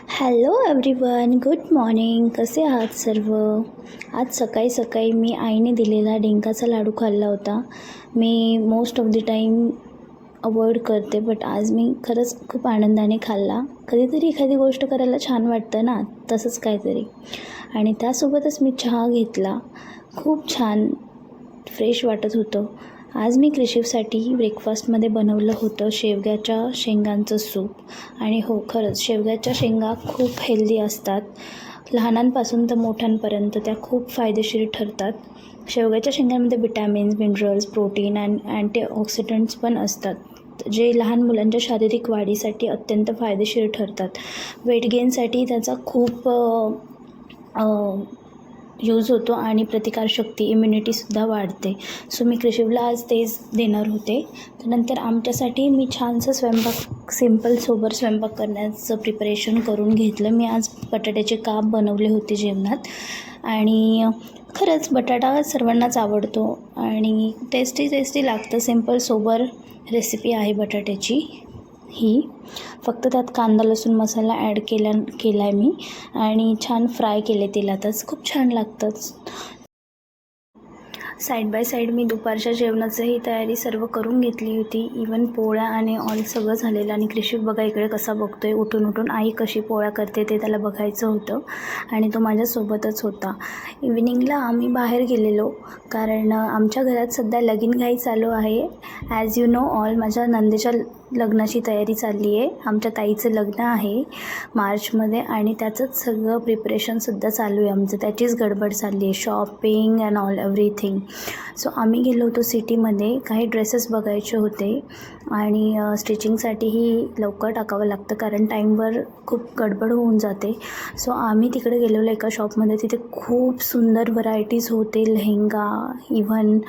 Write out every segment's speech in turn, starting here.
Hello everyone, good morning. कसे आहात सर्व? आज सकाळी सकाळी मी आईने दिलेला डिंकाचा लाडू खाल्ला होता. मी most of the time avoid करते, बट आज मी खरंच खूप आनंदाने खाल्ला. कधीतरी एखादी गोष्ट करायला छान वाटतं ना, तसंच काहीतरी. आणि त्यासोबतच मी चहा घेतला. खूप छान फ्रेश वाटत होतं. आज मी कृषीसाठी ब्रेकफास्टमध्ये बनवलं होतं शेवग्याच्या शेंगांचं सूप. आणि हो, खरंच शेवग्याच्या शेंगा खूप हेल्दी असतात. लहानांपासून तर मोठ्यांपर्यंत त्या खूप फायदेशीर ठरतात. शेवग्याच्या शेंगांमध्ये विटॅमिन्स, मिनरल्स, प्रोटीन आणि अँटीऑक्सिडंट्स पण असतात, जे लहान मुलांच्या शारीरिक वाढीसाठी अत्यंत फायदेशीर ठरतात. वेट गेनसाठी त्याचा खूप यूज होतो आणि प्रतिकारशक्ती, इम्युनिटीसुद्धा वाढते. सो मी कृषीला आज तेच देणार होते. त्यानंतर आमच्यासाठी मी छानसं सिंपल सोबर स्वयंपाक करण्याचं प्रिपरेशन करून घेतलं. मी आज बटाट्याचे काप बनवले होते जेवणात. आणि खरंच बटाटा सर्वांनाच आवडतो आणि टेस्टी लागतं. सिंपल सोबर रेसिपी आहे बटाट्याची ही. फक्त त्यात कांदा लसूण मसाला ॲड केला आहे मी आणि छान फ्राय केले तेलातच. खूप छान लागतंच. साईड बाय साईड मी दुपारच्या जेवणाचंही तयारी सर्व करून घेतली होती. इवन पोळ्या आणि ऑल सगळं झालेलं. आणि कृषी बघा इकडे कसा बघतोय उठून आई कशी पोळ्या करते ते त्याला बघायचं होतं आणि तो माझ्यासोबतच होता. इव्हिनिंगला आम्ही बाहेर गेलेलो, कारण आमच्या घरात सध्या लगीनघाई चालू आहे. ॲज यू नो ऑल, माझ्या नंदेच्या लग्नाची तयारी चालली आहे. आमच्या ताईचं लग्न आहे मार्चमध्ये आणि त्याचंच सगळं प्रिपरेशनसुद्धा चालू आहे आमचं. त्याचीच गडबड चालली आहे, shopping and all everything. So आम्ही गेलो होतो सिटीमध्ये. काही ड्रेसेस बघायचे होते आणि स्टिचिंगसाठीही लवकर टाकावं लागतं, कारण टाईमवर खूप गडबड होऊन जाते. सो आम्ही तिकडे गेलेलो एका शॉपमध्ये. तिथे खूप सुंदर व्हरायटीज होते, लेहेंगा, इव्हन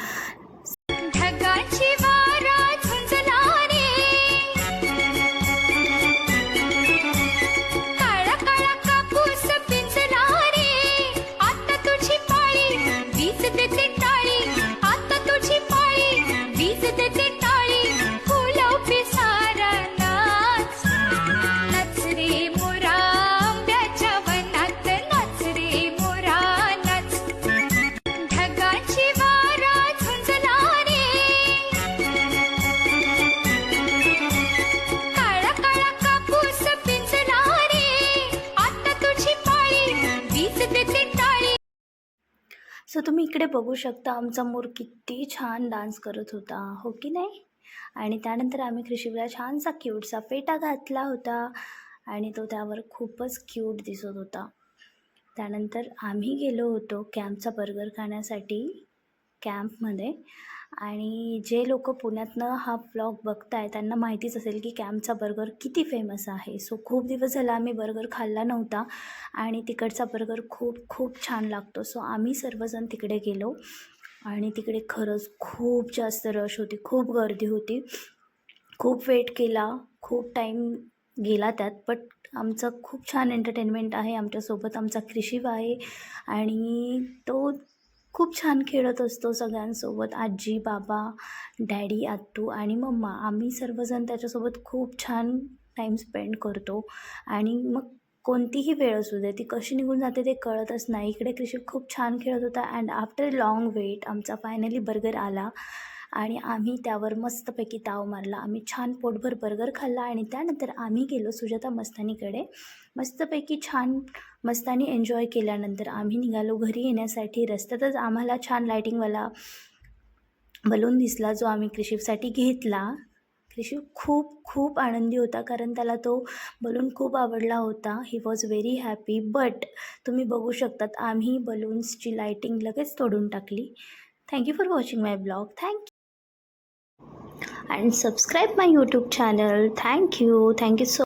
सो तुम्ही इकडे बघू शकता आमचा मोर किती छान डान्स करत होता, हो की नाही? आणि त्यानंतर आम्ही कृषीला छानसा क्यूटचा फेटा घातला होता आणि तो त्यावर खूपच क्यूट दिसत होता. त्यानंतर आम्ही गेलो होतो कॅम्पचा बर्गर खाण्यासाठी कॅम्पमध्ये. आणि जे लोक पुण्यातनं हा व्लॉग बघताय त्यांना माहितीच असेल की कॅम्पचा बर्गर किती फेमस आहे. सो खूप दिवस झाला आम्ही बर्गर खाल्ला नव्हता आणि तिकडचा बर्गर खूप छान लागतो. सो आम्ही सर्वजण तिकडे गेलो आणि तिकडे खरंच खूप जास्त रश होती, खूप गर्दी होती. खूप वेट केला, खूप टाईम गेला त्यात, बट आमचं खूप छान एंटरटेनमेंट आहे. आमच्यासोबत आमचा कृषी आहे आणि तो खूप छान खेळत असतो सगळ्यांसोबत. आजी, बाबा, डॅडी, आत्तू आणि मम्मा, आम्ही सर्वजण त्याच्यासोबत खूप छान टाईम स्पेंड करतो. आणि मग कोणतीही वेळ असू दे, ती कशी निघून जाते ते कळतच नाही. इकडे कृषी खूप छान खेळत होता. अँड आफ्टर लॉंग वेट आमचा फायनली बर्गर आला आणि आम्ही त्यावर मस्तपैकी ताव मारला. आम्ही छान पोटभर बर्गर खाल्ला आणि त्यानंतर आम्ही गेलो सुजाता मस्तानीकडे. मस्तपैकी छान मस्तानी एन्जॉय केल्यानंतर आम्ही निघालो घरी येण्यासाठी. रस्त्यातच आम्हाला छान लायटिंगवाला बलून दिसला, जो आम्ही कृषीसाठी घेतला. कृषी खूप आनंदी होता, कारण त्याला तो बलून खूप आवडला होता. He was very happy. But तुम्ही बघू शकतात आम्ही बलून्सची लायटिंग लगेच तोडून टाकली. Thank you for watching my blog. Thank you and subscribe my YouTube channel. Thank you so